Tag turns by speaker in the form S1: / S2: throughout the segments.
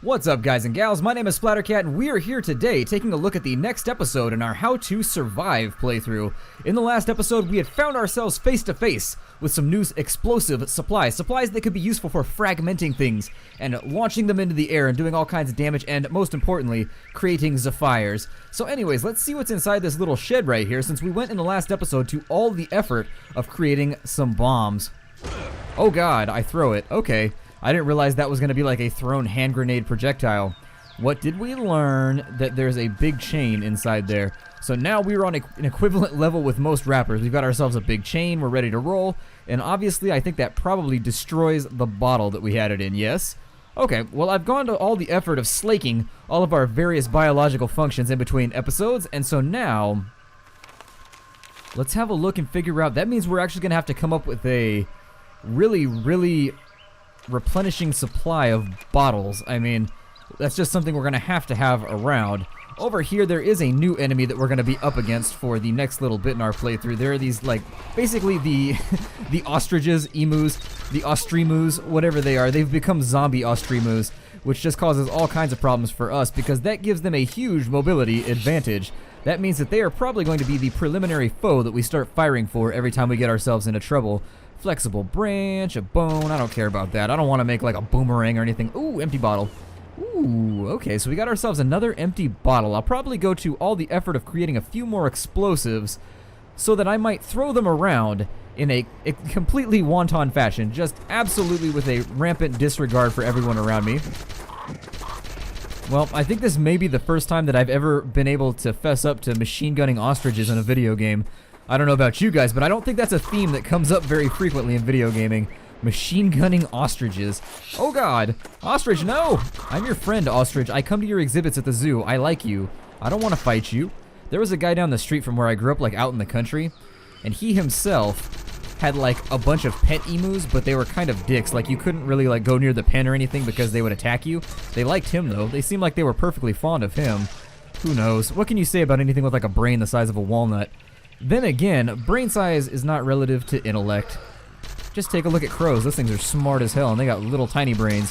S1: What's up, guys and gals? My name is Splattercat, and we are here today taking a look at the next episode in our How to Survive playthrough. In the last episode, we had found ourselves face to face with some new explosive supplies that could be useful for fragmenting things and launching them into the air and doing all kinds of damage, and most importantly, creating fires. So anyways, let's see what's inside this little shed right here, since we went in the last episode to all the effort of creating some bombs. Oh god, I throw it. Okay. I didn't realize that was going to be like a thrown hand grenade projectile. What did we learn? That there's a big chain inside there. So now we're on an equivalent level with most rappers. We've got ourselves a big chain, we're ready to roll, and obviously I think that probably destroys the bottle that we had it in, yes? Okay, well I've gone to all the effort of slaking all of our various biological functions in between episodes, and so now let's have a look and figure out. That means we're actually going to have to come up with a really replenishing supply of bottles. I mean, that's just something we're gonna have to have around. Over here, there is a new enemy that we're gonna be up against for the next little bit in our playthrough. There are these, like, basically the the ostriches, emus, the ostrimus, whatever they are. They've become zombie ostrimus, which just causes all kinds of problems for us because that gives them a huge mobility advantage. That means that they are probably going to be the preliminary foe that we start firing for every time we get ourselves into trouble. Flexible branch, a bone, I don't care about that. I don't want to make like a boomerang or anything. Ooh, empty bottle. Ooh, okay, so we got ourselves another empty bottle. I'll probably go to all the effort of creating a few more explosives so that I might throw them around in a completely wanton fashion, just absolutely with a rampant disregard for everyone around me. Well, I think this may be the first time that I've ever been able to fess up to machine gunning ostriches in a video game. I don't know about you guys, but I don't think that's a theme that comes up very frequently in video gaming. Machine gunning ostriches. Oh god! Ostrich, no! I'm your friend, ostrich. I come to your exhibits at the zoo. I like you. I don't want to fight you. There was a guy down the street from where I grew up, like out in the country, and he himself had like a bunch of pet emus, but they were kind of dicks. Like you couldn't really like go near the pen or anything because they would attack you. They liked him though. They seemed like they were perfectly fond of him. Who knows? What can you say about anything with like a brain the size of a walnut? Then again, brain size is not relative to intellect. Just take a look at crows. Those things are smart as hell, and they got little tiny brains.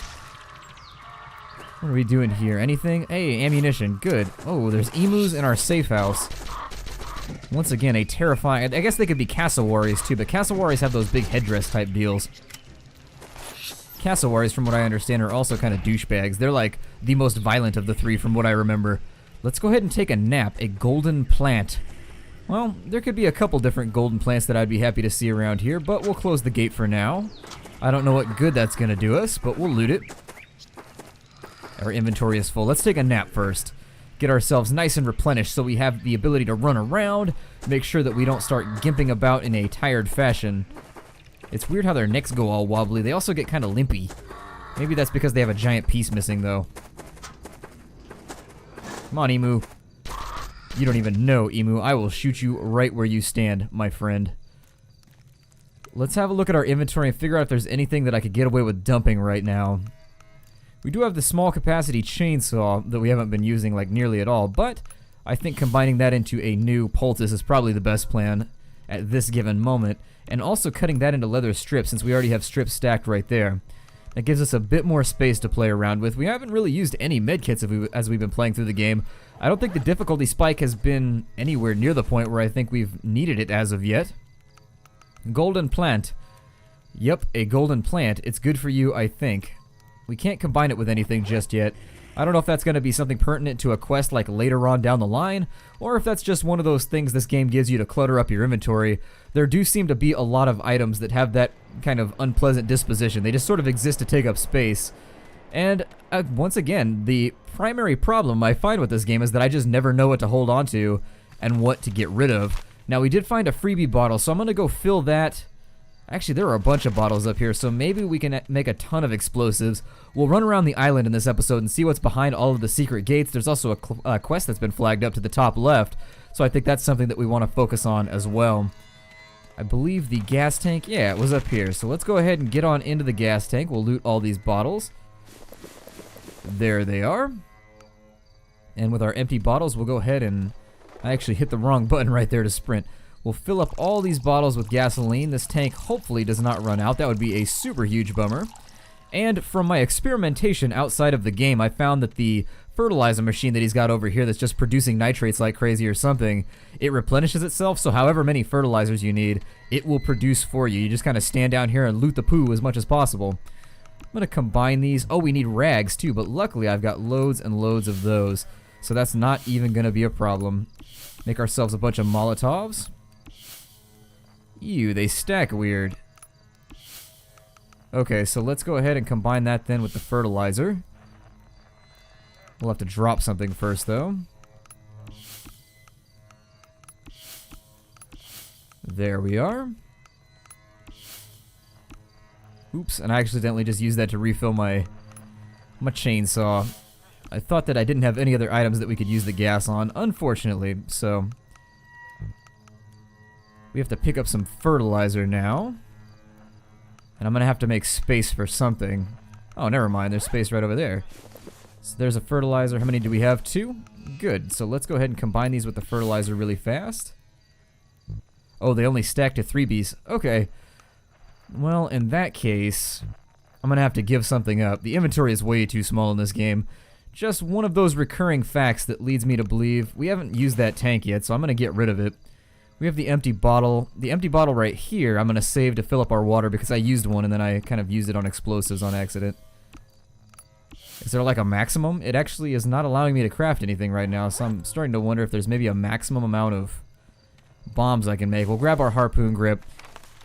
S1: What are we doing here? Anything? Hey, ammunition. Good. Oh, there's emus in our safe house. Once again, a terrifying... I guess they could be cassowaries, too, but cassowaries have those big headdress type deals. Cassowaries, from what I understand, are also kind of douchebags. They're like the most violent of the three, from what I remember. Let's go ahead and take a nap. A golden plant. Well, there could be a couple different golden plants that I'd be happy to see around here, but we'll close the gate for now. I don't know what good that's going to do us, but we'll loot it. Our inventory is full. Let's take a nap first. Get ourselves nice and replenished so we have the ability to run around, make sure that we don't start gimping about in a tired fashion. It's weird how their necks go all wobbly. They also get kind of limpy. Maybe that's because they have a giant piece missing, though. Come on, emu. You don't even know, emu. I will shoot you right where you stand, my friend. Let's have a look at our inventory and figure out if there's anything that I could get away with dumping right now. We do have the small capacity chainsaw that we haven't been using like nearly at all, but I think combining that into a new poultice is probably the best plan at this given moment, and also cutting that into leather strips since we already have strips stacked right there. That gives us a bit more space to play around with. We haven't really used any medkits as we've been playing through the game. I don't think the difficulty spike has been anywhere near the point where I think we've needed it as of yet. Golden plant. Yep, a golden plant. It's good for you, I think. We can't combine it with anything just yet. I don't know if that's going to be something pertinent to a quest like later on down the line, or if that's just one of those things this game gives you to clutter up your inventory. There do seem to be a lot of items that have that kind of unpleasant disposition. They just sort of exist to take up space. And once again, the primary problem I find with this game is that I just never know what to hold on to and what to get rid of. Now, we did find a freebie bottle, so I'm going to go fill that. Actually, there are a bunch of bottles up here, so maybe we can make a ton of explosives. We'll run around the island in this episode and see what's behind all of the secret gates. There's also a quest that's been flagged up to the top left, so I think that's something that we want to focus on as well. I believe the gas tank, yeah, it was up here. So let's go ahead and get on into the gas tank. We'll loot all these bottles. There they are. And with our empty bottles, we'll go ahead and... I actually hit the wrong button right there to sprint. We'll fill up all these bottles with gasoline. This tank hopefully does not run out. That would be a super huge bummer. And from my experimentation outside of the game, I found that the fertilizer machine that he's got over here that's just producing nitrates like crazy or something, it replenishes itself, so however many fertilizers you need, it will produce for you. You just kind of stand down here and loot the poo as much as possible. I'm going to combine these. Oh, we need rags too, but luckily I've got loads and loads of those, so that's not even going to be a problem. Make ourselves a bunch of Molotovs. Ew, they stack weird. Okay, so let's go ahead and combine that then with the fertilizer. We'll have to drop something first, though. There we are. Oops, and I accidentally just used that to refill my chainsaw. I thought that I didn't have any other items that we could use the gas on, unfortunately, so... We have to pick up some fertilizer now. And I'm gonna have to make space for something. Oh, never mind, there's space right over there. So there's a fertilizer. How many do we have? 2? Good. So let's go ahead and combine these with the fertilizer really fast. Oh, they only stack to 3Bs. Okay. Well, in that case, I'm going to have to give something up. The inventory is way too small in this game. Just one of those recurring facts that leads me to believe we haven't used that tank yet, so I'm going to get rid of it. We have the empty bottle. The empty bottle right here, I'm going to save to fill up our water because I used one and then I kind of used it on explosives on accident. Is there like a maximum? It actually is not allowing me to craft anything right now, so I'm starting to wonder if there's maybe a maximum amount of bombs I can make. We'll grab our harpoon grip,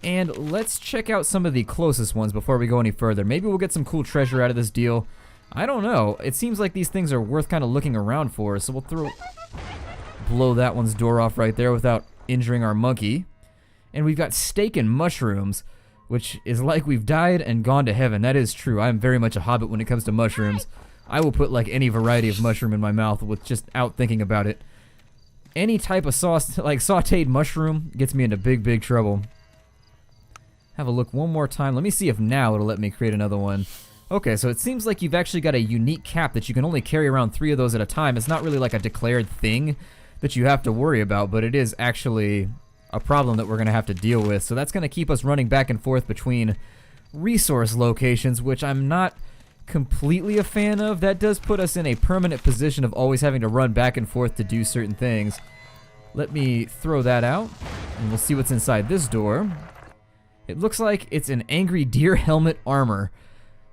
S1: and let's check out some of the closest ones before we go any further. Maybe we'll get some cool treasure out of this deal. I don't know. It seems like these things are worth kind of looking around for, so we'll blow that one's door off right there without injuring our monkey. And we've got steak and mushrooms, which is like we've died and gone to heaven. That is true. I'm very much a hobbit when it comes to mushrooms. I will put like any variety of mushroom in my mouth without thinking about it. Any type of sauce, like sauteed mushroom, gets me into big, big trouble. Have a look one more time. Let me see if now it'll let me create another one. Okay, so it seems like you've actually got a unique cap that you can only carry around 3 of those at a time. It's not really like a declared thing that you have to worry about, but it is actually a problem that we're going to have to deal with. So that's going to keep us running back and forth between resource locations, which I'm not completely a fan of. That does put us in a permanent position of always having to run back and forth to do certain things. Let me throw that out, and we'll see what's inside this door. It looks like it's an angry deer helmet armor.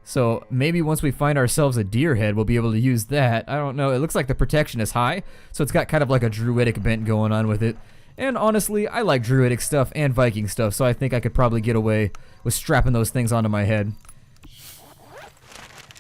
S1: So maybe once we find ourselves a deer head, we'll be able to use that. I don't know. It looks like the protection is high, so it's got kind of like a druidic bent going on with it. And honestly, I like druidic stuff and Viking stuff, so I think I could probably get away with strapping those things onto my head.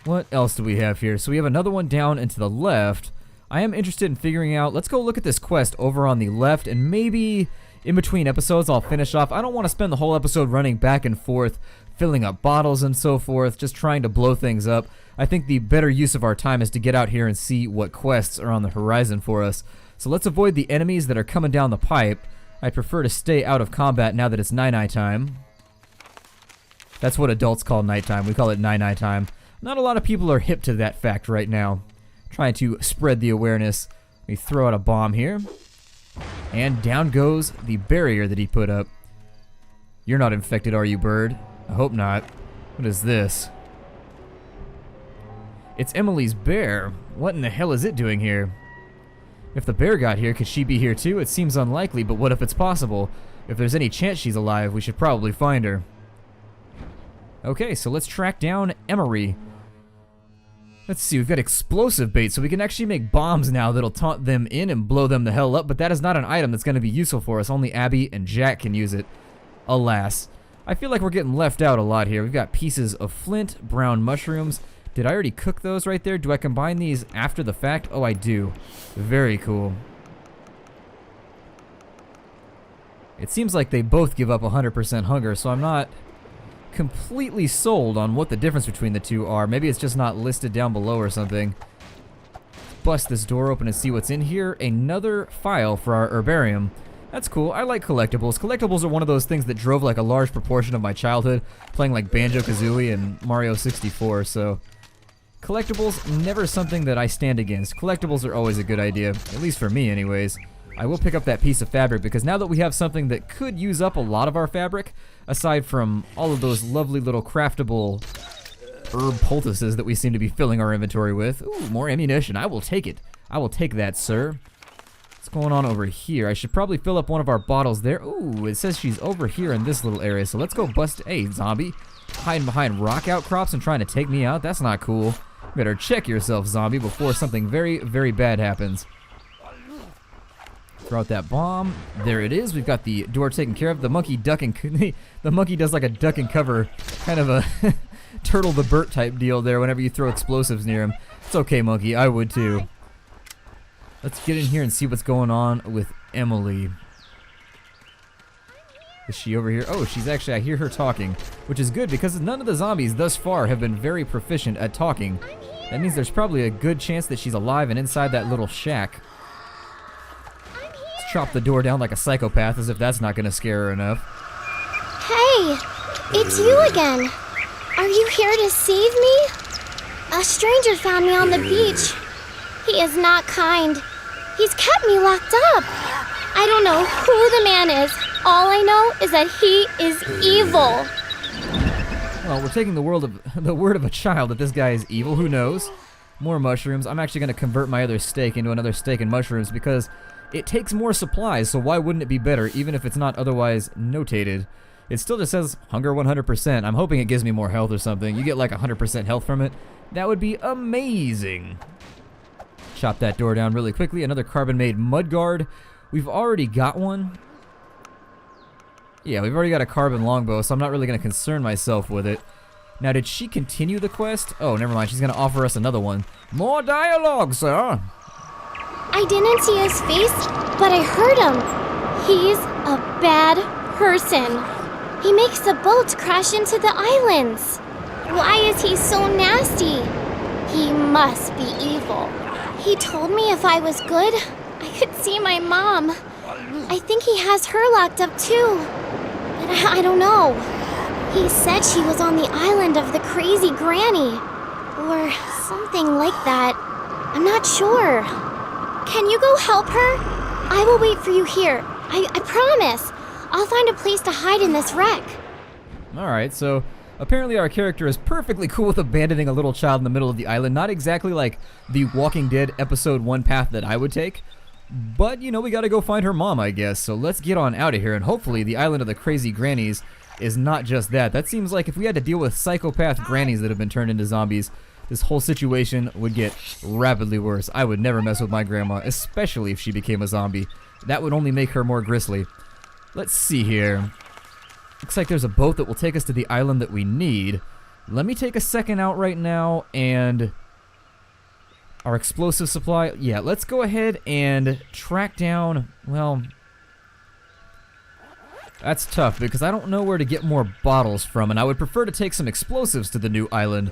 S1: What else do we have here? So we have another one down and to the left. I am interested in figuring out, let's go look at this quest over on the left, and maybe in between episodes I'll finish off. I don't want to spend the whole episode running back and forth, filling up bottles and so forth, just trying to blow things up. I think the better use of our time is to get out here and see what quests are on the horizon for us. So let's avoid the enemies that are coming down the pipe. I prefer to stay out of combat now that it's night time. That's what adults call nighttime. We call it night time. Not a lot of people are hip to that fact right now. Trying to spread the awareness. Let me throw out a bomb here. And down goes the barrier that he put up. You're not infected, are you, bird? I hope not. What is this? It's Emily's bear. What in the hell is it doing here? If the bear got here, could she be here too? It seems unlikely, but what if it's possible? If there's any chance she's alive, we should probably find her. Okay, so let's track down Emery. Let's see, we've got explosive bait, so we can actually make bombs now that'll taunt them in and blow them the hell up, but that is not an item that's going to be useful for us. Only Abby and Jack can use it. Alas. I feel like we're getting left out a lot here. We've got pieces of flint, brown mushrooms. Did I already cook those right there? Do I combine these after the fact? Oh, I do. Very cool. It seems like they both give up 100% hunger, so I'm not completely sold on what the difference between the two are. Maybe it's just not listed down below or something. Bust this door open and see what's in here. Another file for our herbarium. That's cool. I like collectibles. Collectibles are one of those things that drove like a large proportion of my childhood, playing like Banjo-Kazooie and Mario 64, so collectibles, never something that I stand against. Collectibles are always a good idea, at least for me anyways. I will pick up that piece of fabric because now that we have something that could use up a lot of our fabric, aside from all of those lovely little craftable herb poultices that we seem to be filling our inventory with. Ooh, more ammunition. I will take it. I will take that, sir. What's going on over here? I should probably fill up one of our bottles there. Ooh, it says she's over here in this little area, so let's go bust. Hey, zombie. Hiding behind rock outcrops and trying to take me out? That's not cool. Better check yourself, zombie, before something very, very bad happens. Throw out that bomb. There it is. We've got the door taken care of. The monkey ducking. The monkey does like a duck and cover, kind of a Turtle the Burt type deal there whenever you throw explosives near him. It's okay, monkey. I would too. Let's get in here and see what's going on with Emily. Is she over here? Oh, she's actually, I hear her talking, which is good because none of the zombies thus far have been very proficient at talking. That means there's probably a good chance that she's alive and inside that little shack. Let's chop the door down like a psychopath, as if that's not gonna scare her enough.
S2: Hey, it's you again. Are you here to save me? A stranger found me on the beach. He is not kind. He's kept me locked up. I don't know who the man is. All I know is that he is evil.
S1: Well, we're taking the word of a child that this guy is evil. Who knows? More mushrooms. I'm actually going to convert my other steak into another steak and mushrooms because it takes more supplies, so why wouldn't it be better, even if it's not otherwise notated? It still just says hunger 100%. I'm hoping it gives me more health or something. You get like 100% health from it. That would be amazing. Chop that door down really quickly. Another carbon-made mud guard. We've already got one. Yeah, we've already got a carbon longbow, so I'm not really going to concern myself with it. Now, did she continue the quest? Oh, never mind. She's going to offer us another one. More dialogue, sir.
S2: I didn't see his face, but I heard him. He's a bad person. He makes the boats crash into the islands. Why is he so nasty? He must be evil. He told me if I was good, I could see my mom. I think he has her locked up too. But I don't know. He said she was on the island of the crazy granny. Or something like that. I'm not sure. Can you go help her? I will wait for you here. I promise. I'll find a place to hide in this wreck.
S1: Alright, so apparently our character is perfectly cool with abandoning a little child in the middle of the island. Not exactly like the Walking Dead episode 1 path that I would take. But, you know, we gotta go find her mom, I guess. So let's get on out of here, and hopefully the island of the crazy grannies is not just that. That seems like if we had to deal with psychopath grannies that have been turned into zombies, this whole situation would get rapidly worse. I would never mess with my grandma, especially if she became a zombie. That would only make her more grisly. Let's see here. Looks like there's a boat that will take us to the island that we need. Let me take a second out right now and... our explosive supply. Yeah, let's go ahead and track down... well... that's tough because I don't know where to get more bottles from, and I would prefer to take some explosives to the new island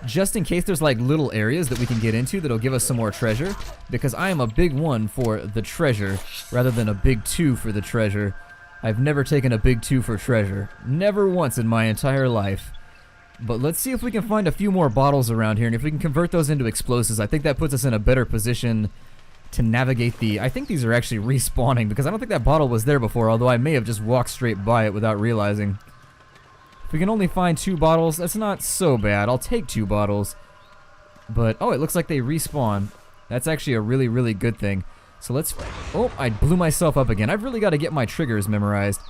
S1: just in case there's like little areas that we can get into that'll give us some more treasure, because I am a big 1 for the treasure rather than a big 2 for the treasure. I've never taken a big 2 for treasure. Never once in my entire life. But let's see if we can find a few more bottles around here, and if we can convert those into explosives, I think that puts us in a better position to navigate the... I think these are actually respawning, because I don't think that bottle was there before, although I may have just walked straight by it without realizing. If we can only find 2 bottles, that's not so bad. I'll take 2 bottles. But, oh, it looks like they respawn. That's actually a really, really good thing. So let's... oh, I blew myself up again. I've really got to get my triggers memorized.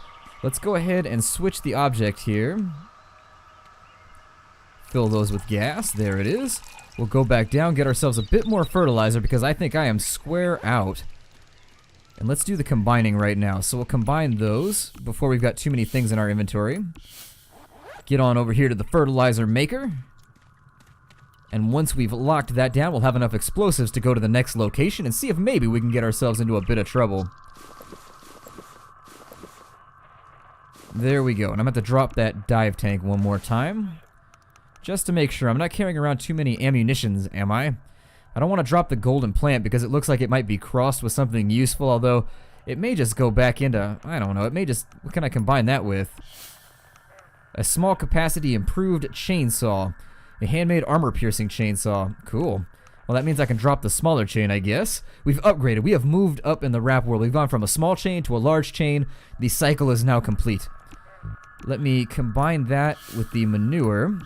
S1: Let's go ahead and switch the object here. Fill those with gas. There it is. We'll go back down, get ourselves a bit more fertilizer because I think I am square out. And let's do the combining right now. So we'll combine those before we've got too many things in our inventory. Get on over here to the fertilizer maker. And once we've locked that down, we'll have enough explosives to go to the next location and see if maybe we can get ourselves into a bit of trouble. There we go. And I'm going to drop that dive tank one more time. Just to make sure. I'm not carrying around too many ammunitions, am I? I don't want to drop the golden plant because it looks like it might be crossed with something useful, although it may just go back into... I don't know. It may just... what can I combine that with? A small capacity improved chainsaw. A handmade armor-piercing chainsaw. Cool. Well, that means I can drop the smaller chain, I guess. We've upgraded. We have moved up in the rap world. We've gone from a small chain to a large chain. The cycle is now complete. Let me combine that with the manure.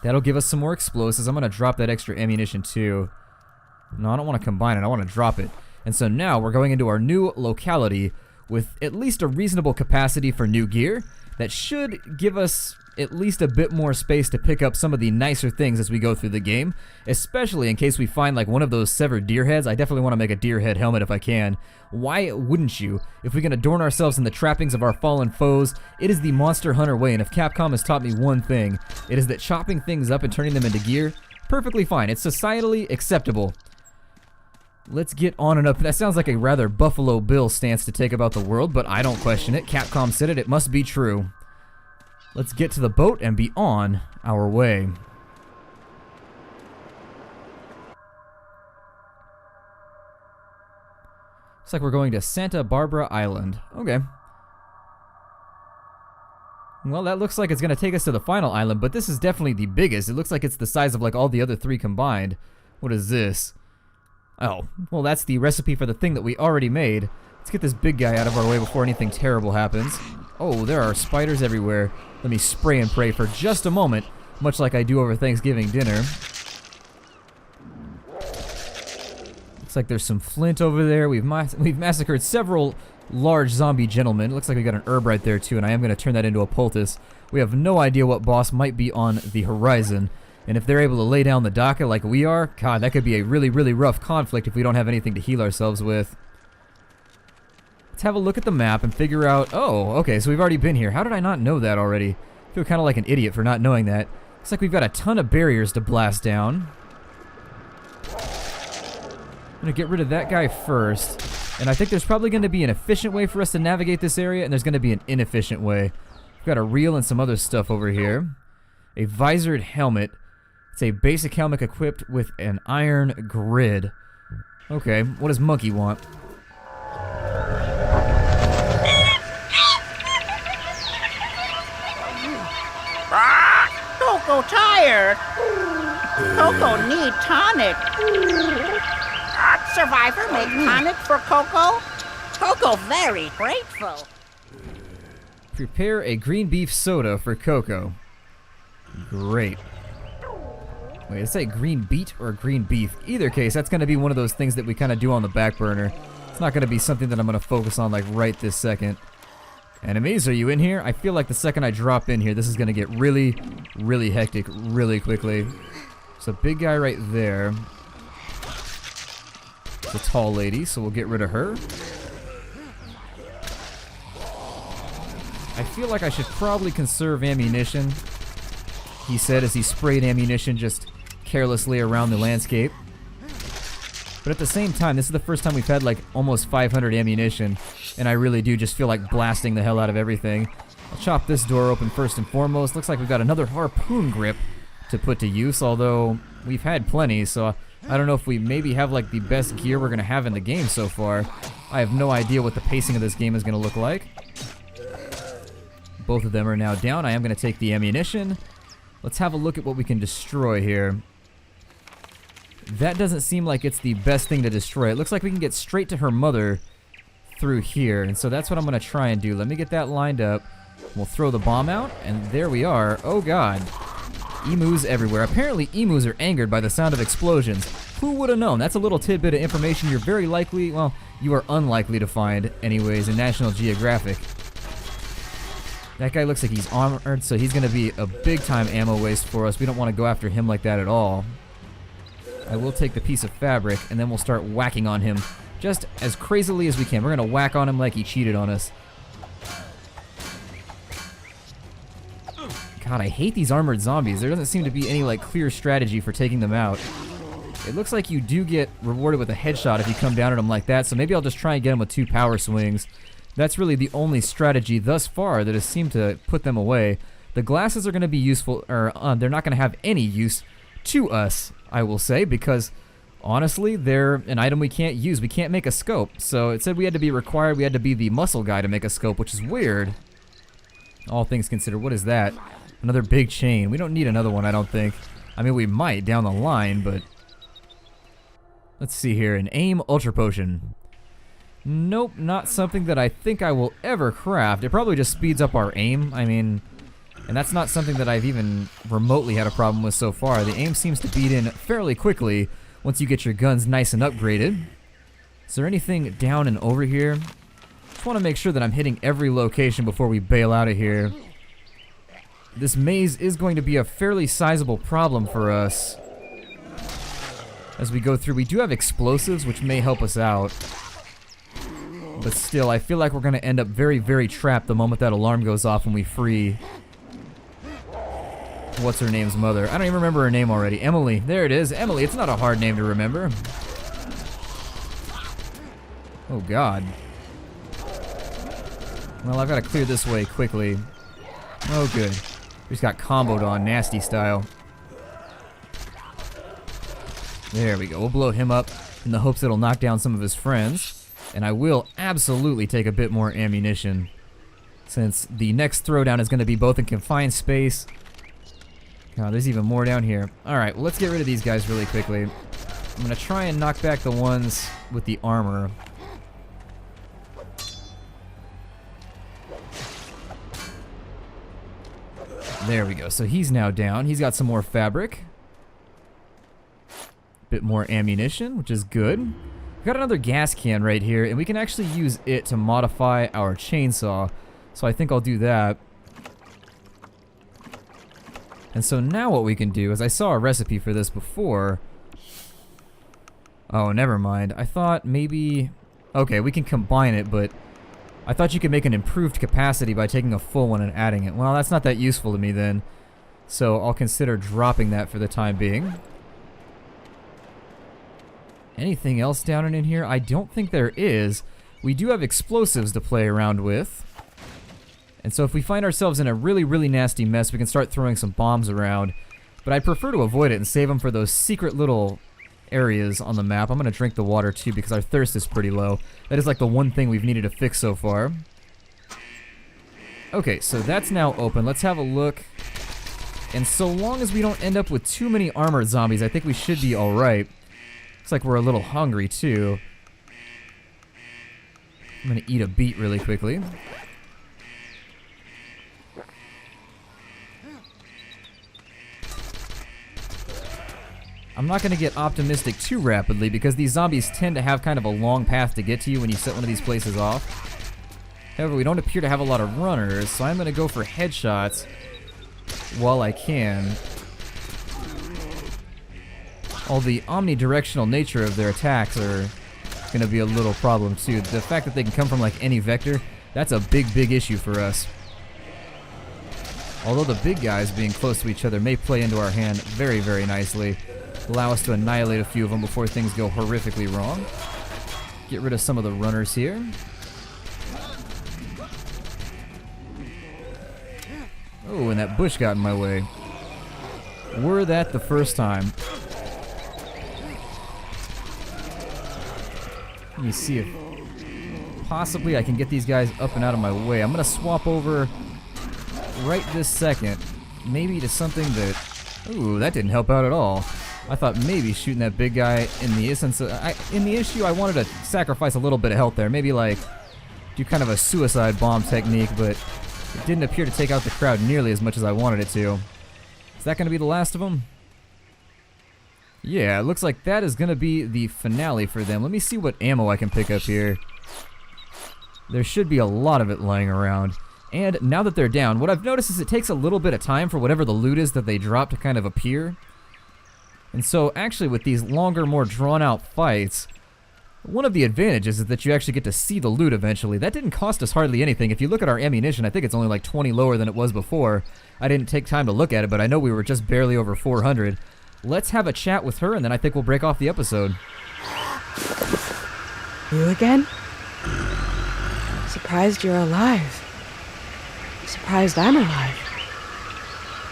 S1: That'll give us some more explosives. I'm going to drop that extra ammunition too. No, I don't want to combine it. I want to drop it. And so now we're going into our new locality with at least a reasonable capacity for new gear that should give us at least a bit more space to pick up some of the nicer things as we go through the game, especially in case we find like one of those severed deer heads. I definitely want to make a deer head helmet if I can. Why wouldn't you? If we can adorn ourselves in the trappings of our fallen foes, it is the Monster Hunter way, and if Capcom has taught me one thing, it is that chopping things up and turning them into gear, perfectly fine. It's societally acceptable. Let's get on and up. That sounds like a rather Buffalo Bill stance to take about the world, but I don't question it. Capcom said it, it must be true. Let's get to the boat and be on our way. Looks like we're going to Santa Barbara Island. Okay. Well, that looks like it's going to take us to the final island, but this is definitely the biggest. It looks like it's the size of like all the other three combined. What is this? Oh, well, that's the recipe for the thing that we already made. Let's get this big guy out of our way before anything terrible happens. Oh, there are spiders everywhere. Let me spray and pray for just a moment, much like I do over Thanksgiving dinner. Looks like there's some flint over there. We've massacred several large zombie gentlemen. Looks like we got an herb right there too, and I am going to turn that into a poultice. We have no idea what boss might be on the horizon. And if they're able to lay down the Daka like we are, God, that could be a really, really rough conflict if we don't have anything to heal ourselves with. Let's have a look at the map and figure out... Oh, okay, so we've already been here. How did I not know that already? I feel kind of like an idiot for not knowing that. Looks like we've got a ton of barriers to blast down. I'm going to get rid of that guy first. And I think there's probably going to be an efficient way for us to navigate this area, and there's going to be an inefficient way. We've got a reel and some other stuff over here. A visored helmet. It's a basic helmet equipped with an iron grid. Okay, what does Monkey want?
S3: Coco tired. Coco need tonic. Survivor make tonic for Coco. Coco very grateful.
S1: Prepare a green beef soda for Coco. Great. Wait, did it say green beet or green beef? Either case, that's going to be one of those things that we kind of do on the back burner. It's not going to be something that I'm going to focus on like right this second. Enemies, are you in here? I feel like the second I drop in here, this is going to get really, really hectic really quickly. There's a big guy right there. It's a tall lady, so we'll get rid of her. I feel like I should probably conserve ammunition, he said as he sprayed ammunition just carelessly around the landscape. But at the same time, this is the first time we've had like almost 500 ammunition, and I really do just feel like blasting the hell out of everything. I'll chop this door open first and foremost. Looks like we've got another harpoon grip to put to use, although we've had plenty, so I don't know if we maybe have like the best gear we're going to have in the game so far. I have no idea what the pacing of this game is going to look like. Both of them are now down. I am going to take the ammunition. Let's have a look at what we can destroy here. That doesn't seem like it's the best thing to destroy. It looks like we can get straight to her mother through here, and so that's what I'm going to try and do. Let me get that lined up. We'll throw the bomb out, and there we are. Oh god. Emus everywhere. Apparently emus are angered by the sound of explosions. Who would have known? That's a little tidbit of information you're very likely, well, you are unlikely to find anyways in National Geographic. That guy looks like he's armored, so he's going to be a big time ammo waste for us. We don't want to go after him like that at all. I will take the piece of fabric, and then we'll start whacking on him just as crazily as we can. We're going to whack on him like he cheated on us. God, I hate these armored zombies. There doesn't seem to be any like clear strategy for taking them out. It looks like you do get rewarded with a headshot if you come down at them like that, so maybe I'll just try and get them with 2 power swings. That's really the only strategy thus far that has seemed to put them away. The glasses are going to be useful, or they're not going to have any use to us, I will say, because honestly, they're an item we can't use. We can't make a scope, so it said we had to be required, we had to be the muscle guy to make a scope, which is weird. All things considered. What is that? Another big chain. We don't need another one, I don't think. I mean, we might down the line, but... Let's see here. An aim ultra potion. Nope, not something that I think I will ever craft. It probably just speeds up our aim. I mean, And that's not something that I've even remotely had a problem with so far. The aim seems to beat in fairly quickly once you get your guns nice and upgraded. Is there anything down and over here? Just want to make sure that I'm hitting every location before we bail out of here. This maze is going to be a fairly sizable problem for us as we go through. We do have explosives, which may help us out. But still, I feel like we're going to end up very, very trapped the moment that alarm goes off and we free... What's her name's mother? I don't even remember her name already. Emily. There it is. Emily. It's not a hard name to remember. Oh, God. Well, I've got to clear this way quickly. Oh, good. We just got comboed on, nasty style. There we go. We'll blow him up in the hopes it'll knock down some of his friends. And I will absolutely take a bit more ammunition, since the next throwdown is going to be both in confined space. God, there's even more down here. Alright, well, let's get rid of these guys really quickly. I'm going to try and knock back the ones with the armor. There we go. So he's now down. He's got some more fabric. Bit more ammunition, which is good. We've got another gas can right here, and we can actually use it to modify our chainsaw. So I think I'll do that. And so now what we can do is, I saw a recipe for this before. Oh, never mind. I thought maybe... Okay, we can combine it, but I thought you could make an improved capacity by taking a full one and adding it. Well, that's not that useful to me then. So I'll consider dropping that for the time being. Anything else down in here? I don't think there is. We do have explosives to play around with. And so if we find ourselves in a really, really nasty mess, we can start throwing some bombs around. But I'd prefer to avoid it and save them for those secret little areas on the map. I'm going to drink the water too because our thirst is pretty low. That is like the one thing we've needed to fix so far. Okay, so that's now open. Let's have a look. And so long as we don't end up with too many armored zombies, I think we should be alright. Looks like we're a little hungry too. I'm going to eat a beet really quickly. I'm not going to get optimistic too rapidly because these zombies tend to have kind of a long path to get to you when you set one of these places off. However, we don't appear to have a lot of runners, so I'm going to go for headshots while I can. All the omnidirectional nature of their attacks are going to be a little problem too. The fact that they can come from like any vector, that's a big, big issue for us. Although the big guys being close to each other may play into our hand very, very nicely. Allow us to annihilate a few of them before things go horrifically wrong. Get rid of some of the runners here. Oh, and that bush got in my way. Were that the first time? Let me see if possibly I can get these guys up and out of my way. I'm going to swap over right this second. Maybe to something that... Ooh, that didn't help out at all. I thought maybe shooting that big guy in the essence of, in the issue, I wanted to sacrifice a little bit of health there. Maybe like do kind of a suicide bomb technique, but it didn't appear to take out the crowd nearly as much as I wanted it to. Is that going to be the last of them? Yeah, it looks like that is going to be the finale for them. Let me see what ammo I can pick up here. There should be a lot of it lying around. And now that they're down, what I've noticed is it takes a little bit of time for whatever the loot is that they drop to kind of appear. And so actually with these longer, more drawn out fights, one of the advantages is that you actually get to see the loot eventually. That didn't cost us hardly anything. If you look at our ammunition, I think it's only like 20 lower than it was before. I didn't take time to look at it, but I know we were just barely over 400. Let's have a chat with her and then I think we'll break off the episode.
S4: You again? Surprised you're alive. Surprised I'm alive.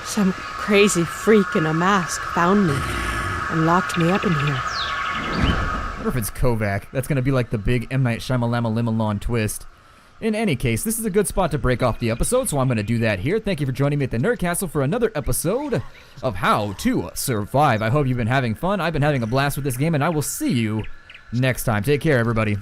S4: Some crazy freak in a mask found me and locked me up in here.
S1: I wonder if it's Kovac. That's going to be like the big M. Night Shyamalan twist. In any case, this is a good spot to break off the episode, so I'm going to do that here. Thank you for joining me at the Nerd Castle for another episode of How to Survive. I hope you've been having fun. I've been having a blast with this game, and I will see you next time. Take care, everybody.